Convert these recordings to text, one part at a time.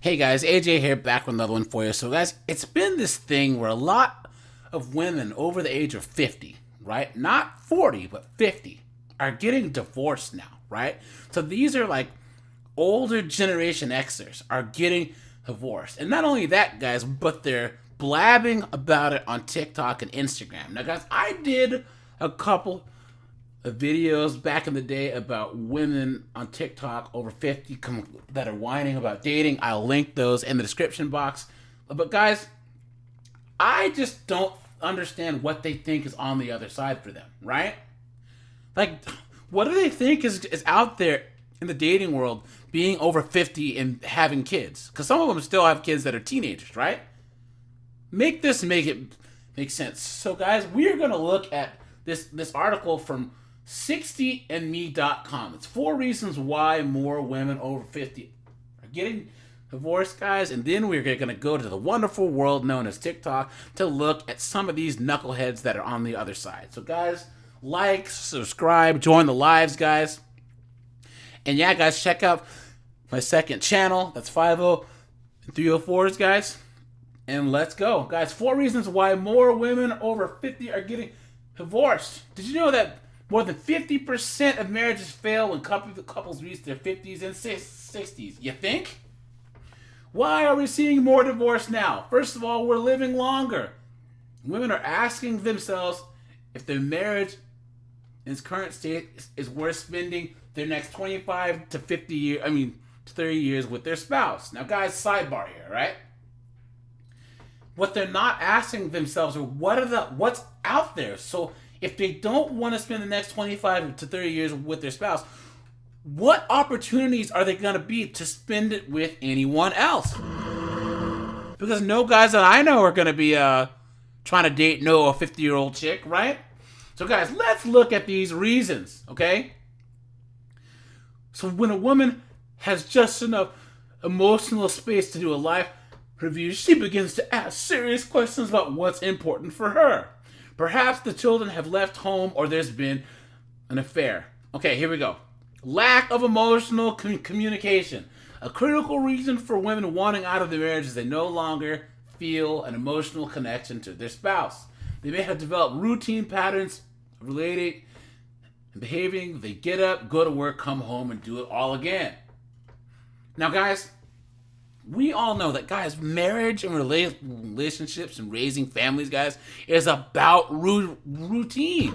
Hey guys, AJ here, back with another one for you. So guys, it's been this thing where a lot of women over the age of 50, right? Not 40, but 50, are getting divorced now, right? So these are like older Generation Xers are getting divorced. And not only that, guys, but they're blabbing about it on TikTok and Instagram. Now guys, I did a couple videos back in the day about women on TikTok over 50 that are whining about dating. I'll link those in the description box. But guys, I just don't understand what they think is on the other side for them, right? Like, what do they think is out there in the dating world being over 50 and having kids? Because some of them still have kids that are teenagers, right? Make it make sense. So guys, we are going to look at this article from 60andme.com. It's 4 reasons why more women over 50 are getting divorced, guys. And then we're going to go to the wonderful world known as TikTok to look at some of these knuckleheads that are on the other side. So, guys, like, subscribe, join the lives, guys. And yeah, guys, check out my second channel. That's 50 304s, guys. And let's go. Guys, 4 reasons why more women over 50 are getting divorced. Did you know that more than 50% of marriages fail when couples reach their 50s and 60s? You think? Why are we seeing more divorce now? First of all, we're living longer. Women are asking themselves if their marriage in its current state is worth spending their next 25 to 50 years, to 30 years with their spouse. Now, guys, sidebar here, right? What they're not asking themselves are what's out there. So if they don't want to spend the next 25 to 30 years with their spouse, what opportunities are they going to be to spend it with anyone else? Because no guys that I know are going to be trying to date a 50-year-old chick, right? So guys, let's look at these reasons, okay? So when a woman has just enough emotional space to do a life review, she begins to ask serious questions about what's important for her. Perhaps the children have left home or there's been an affair. Okay, here we go. Lack of emotional communication. A critical reason for women wanting out of their marriage is they no longer feel an emotional connection to their spouse. They may have developed routine patterns relating and behaving. They get up, go to work, come home, and do it all again. Now, guys, we all know that, guys, marriage and relationships and raising families, guys, is about routine.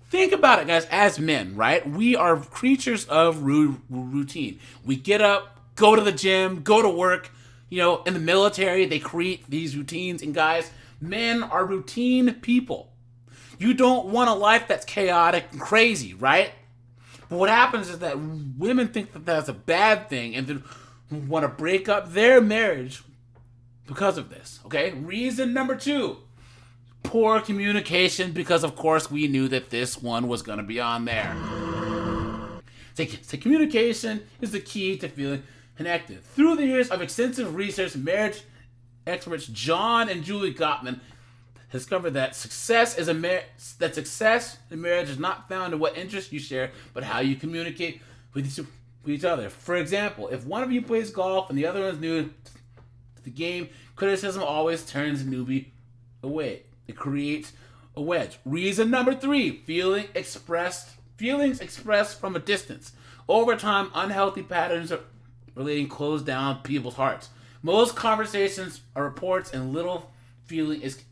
Think about it, guys, as men, right? We are creatures of routine. We get up, go to the gym, go to work. In the military, they create these routines. And, guys, men are routine people. You don't want a life that's chaotic and crazy, right? But what happens is that women think that that's a bad thing and then want to break up their marriage because of this, okay? Reason number 2, poor communication, because of course we knew that this one was going to be on there. So communication is the key to feeling connected. Through the years of extensive research, marriage experts John and Julie Gottman discovered that success in marriage is not found in what interests you share, but how you communicate with each other. For example, if one of you plays golf and the other one's new to the game, criticism always turns the newbie away. It creates a wedge. Reason number 3, feelings expressed from a distance. Over time, unhealthy patterns are relating close down people's hearts. Most conversations are reports and little feeling is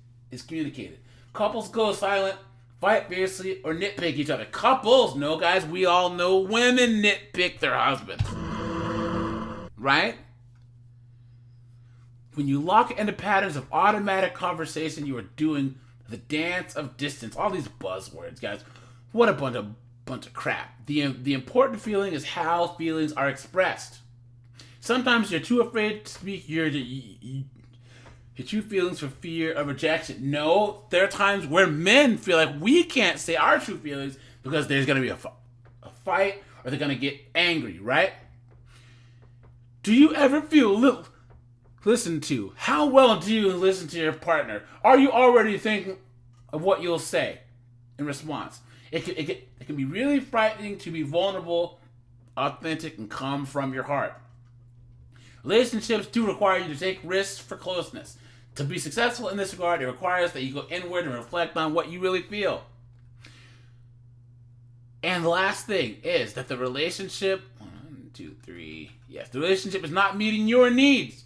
communicated. Couples go silent, fight fiercely, or nitpick each other. Couples, no, guys, we all know women nitpick their husbands. Right? When you lock into patterns of automatic conversation, you are doing the dance of distance. All these buzzwords, guys. What a bunch of crap. The important feeling is how feelings are expressed. Sometimes you're too afraid to speak your true feelings for fear of rejection. No, there are times where men feel like we can't say our true feelings because there's going to be a fight or they're going to get angry, right? Do you ever feel listened to? How well do you listen to your partner? Are you already thinking of what you'll say in response? It can be really frightening to be vulnerable, authentic, and come from your heart. Relationships do require you to take risks for closeness. To be successful in this regard, it requires that you go inward and reflect on what you really feel. And the last thing is that the relationship, the relationship is not meeting your needs.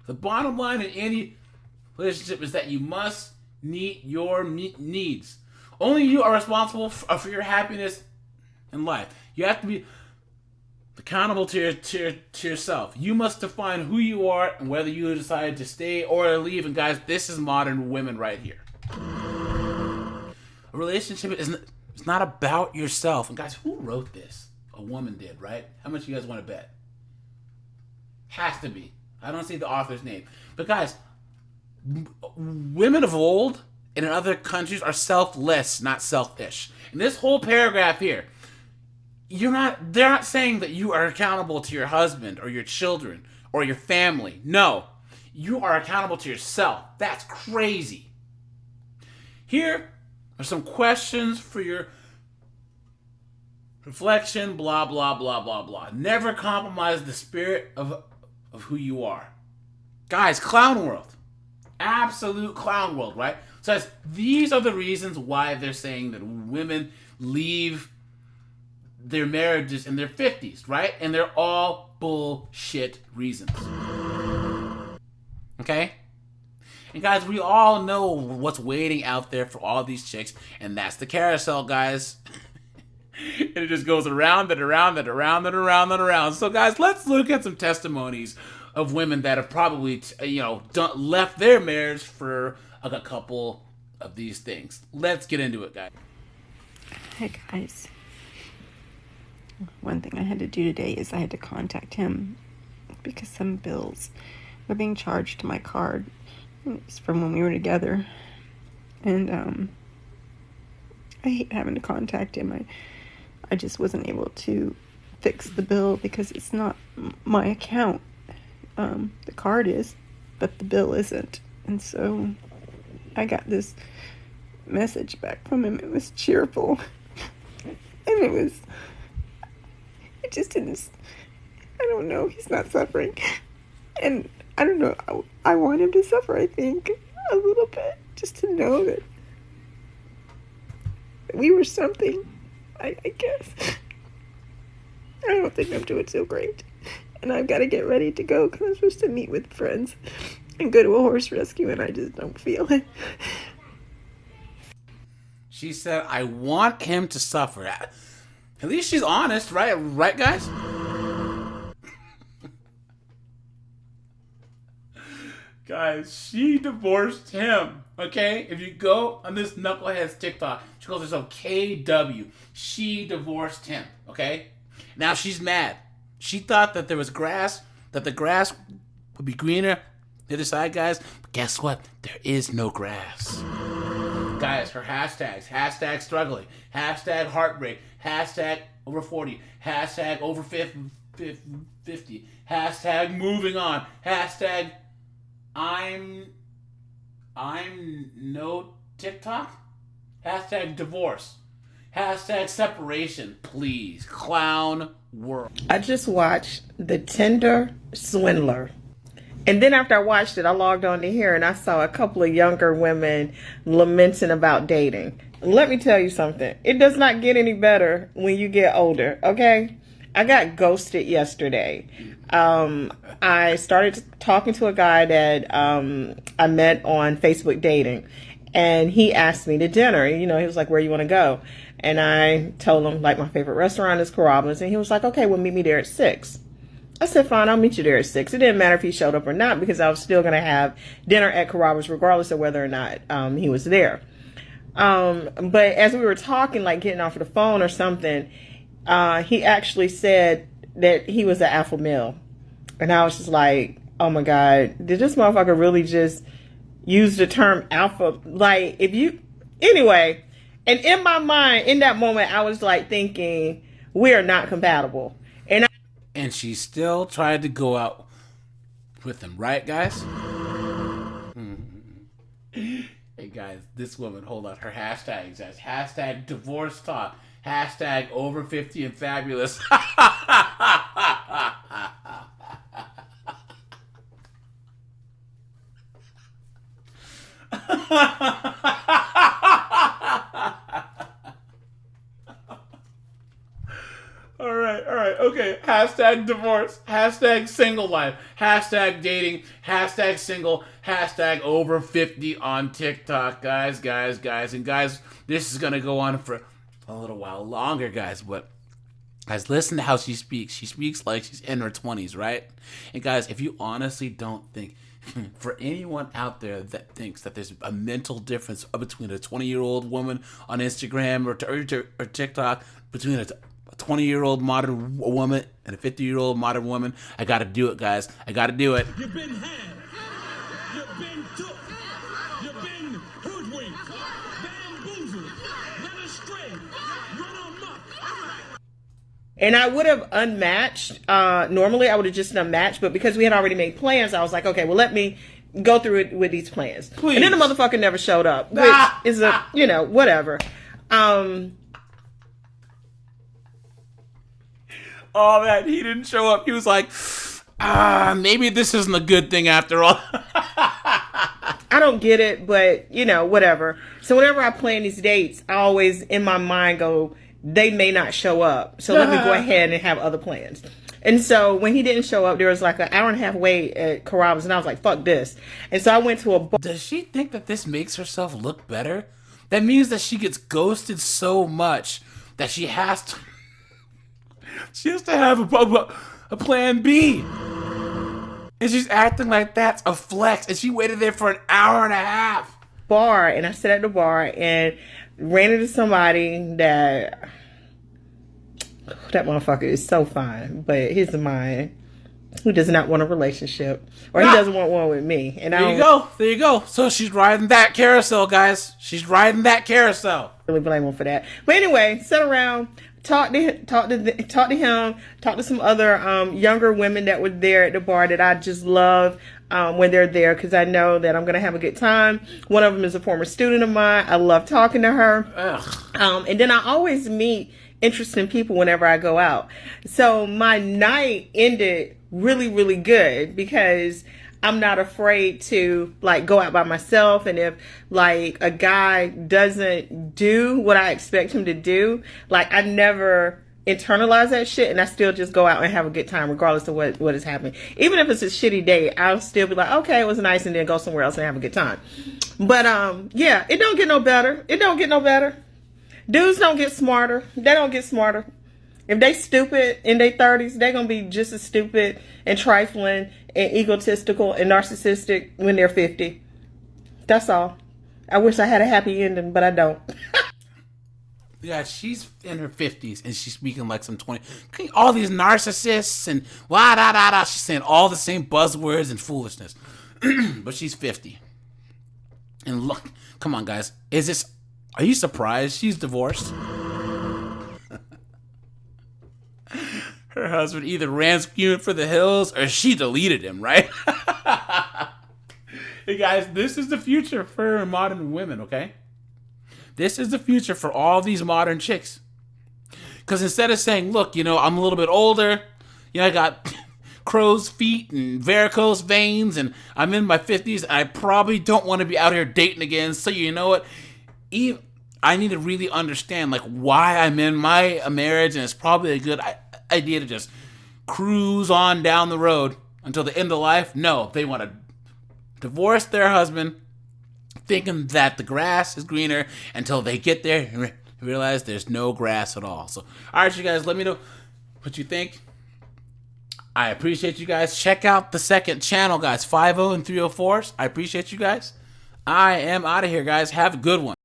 The bottom line in any relationship is that you must meet your needs. Only you are responsible for your happiness in life. You have to be accountable to yourself. You must define who you are and whether you decide to stay or leave. And guys, this is modern women right here. A relationship is not about yourself. And guys, who wrote this? A woman did, right? How much you guys want to bet? Has to be. I don't see the author's name. But guys, women of old and in other countries are selfless, not selfish. And this whole paragraph here, they're not saying that you are accountable to your husband or your children or your family. No, you are accountable to yourself. That's crazy. Here are some questions for your reflection, blah, blah, blah, blah, blah. Never compromise the spirit of who you are. Guys, clown world. Absolute clown world, right? So these are the reasons why they're saying that women leave their marriages in their 50s, right? And they're all bullshit reasons. Okay? And guys, we all know what's waiting out there for all these chicks, and that's the carousel, guys. And it just goes around and around and around and around and around. So guys, let's look at some testimonies of women that have probably, left their marriage for a couple of these things. Let's get into it, guys. Hey guys. One thing I had to do today is I had to contact him because some bills were being charged to my card. It's from when we were together. And I hate having to contact him. I just wasn't able to fix the bill because it's not my account. The card is, but the bill isn't. And so I got this message back from him. It was cheerful. And it just didn't, I don't know, he's not suffering. And I don't know, I want him to suffer, I think, a little bit, just to know that we were something, I guess. I don't think I'm doing so great. And I've got to get ready to go because I'm supposed to meet with friends and go to a horse rescue, and I just don't feel it. She said, I want him to suffer. At least she's honest, right? Right, guys? Guys, she divorced him, okay? If you go on this knucklehead's TikTok, she calls herself KW. She divorced him, okay? Now she's mad. She thought that there was grass, that the grass would be greener the other side, guys. But guess what? There is no grass. Guys, her hashtags, hashtag struggling, hashtag heartbreak, hashtag over 40, hashtag over 50, hashtag moving on, hashtag I'm no TikTok, hashtag divorce, hashtag separation, please, clown world. I just watched The Tinder Swindler. And then after I watched it, I logged on to here and I saw a couple of younger women lamenting about dating. Let me tell you something. It does not get any better when you get older, okay? I got ghosted yesterday. I started talking to a guy that I met on Facebook dating. And he asked me to dinner. He was like, where you want to go? And I told him, like, my favorite restaurant is Carrabba's. And he was like, okay, well, meet me there at 6. I said, fine, I'll meet you there at 6. It didn't matter if he showed up or not because I was still going to have dinner at Carrabba's regardless of whether or not he was there. But as we were talking, like getting off of the phone or something, he actually said that he was an alpha male. And I was just like, oh my God, did this motherfucker really just use the term alpha? Like, anyway, and in my mind, in that moment, I was like thinking, we are not compatible. And she still tried to go out with him, right, guys? Hey, guys, this woman, hold on, her hashtags, guys. Hashtag divorce talk. Hashtag over 50 and fabulous. All right, okay. Hashtag divorce, hashtag single life, hashtag dating, hashtag single, hashtag over 50 on TikTok, guys. And guys, this is going to go on for a little while longer, guys, but guys, listen to how she speaks. She speaks like she's in her 20s, right? And guys, if you honestly don't think, for anyone out there that thinks that there's a mental difference between a 20-year-old woman on Instagram or TikTok, between a 20-year-old modern woman and a 50-year-old modern woman, I gotta do it, guys. I gotta do it. You've been had. You've been took. You've been hoodwinked. Bamboozled. Led astray. Run amok. And I would have unmatched. Normally, I would have just unmatched, but because we had already made plans, I was like, okay, well, let me go through it with these plans. Please. And then the motherfucker never showed up, which is a, whatever. Oh, man, he didn't show up. He was like, maybe this isn't a good thing after all. I don't get it, but, whatever. So whenever I plan these dates, I always, in my mind, go, they may not show up. So let me go ahead and have other plans. And so when he didn't show up, there was like an hour and a half wait at Carrabba's, and I was like, fuck this. And so I went to a bar. Does she think that this makes herself look better? That means that she gets ghosted so much that she has to have a plan B. And she's acting like that's a flex. And she waited there for an hour and a half. Bar, and I sat at the bar and ran into somebody that motherfucker is so fine, but he's mine, who does not want a relationship, or he doesn't want one with me. And there you go. So she's riding that carousel, guys. She's riding that carousel. Really blame him for that. But anyway, sat around, talked to him, talked to some other younger women that were there at the bar that I just love when they're there, because I know that I'm gonna have a good time. One of them is a former student of mine. I love talking to her. And then I always meet interesting people whenever I go out. So my night ended really, really good because I'm not afraid to like go out by myself. And if like a guy doesn't do what I expect him to do, like I never internalize that shit, and I still just go out and have a good time regardless of what is happening. Even if it's a shitty day, I'll still be like, okay, it was nice, and then go somewhere else and have a good time. But yeah, it don't get no better. It don't get no better. Dudes don't get smarter. They don't get smarter. If they stupid in their 30s, they're going to be just as stupid and trifling and egotistical and narcissistic when they're 50. That's all. I wish I had a happy ending, but I don't. Yeah, she's in her 50s and she's speaking like some 20. All these narcissists and blah, da, da, da. She's saying all the same buzzwords and foolishness. But she's 50. And look, come on, guys. Are you surprised she's divorced? Her husband either ran skewing for the hills or she deleted him, right? Hey, guys, this is the future for modern women, okay? This is the future for all these modern chicks. Because instead of saying, look, I'm a little bit older, I got crow's feet and varicose veins, and I'm in my 50s, and I probably don't want to be out here dating again, so you know what? I need to really understand like why I'm in my marriage, and it's probably a good idea to just cruise on down the road until the end of life. No, they want to divorce their husband, thinking that the grass is greener until they get there and realize there's no grass at all. So, all right, you guys, let me know what you think. I appreciate you guys. Check out the second channel, guys, 50 and 304s. I appreciate you guys. I am out of here, guys. Have a good one.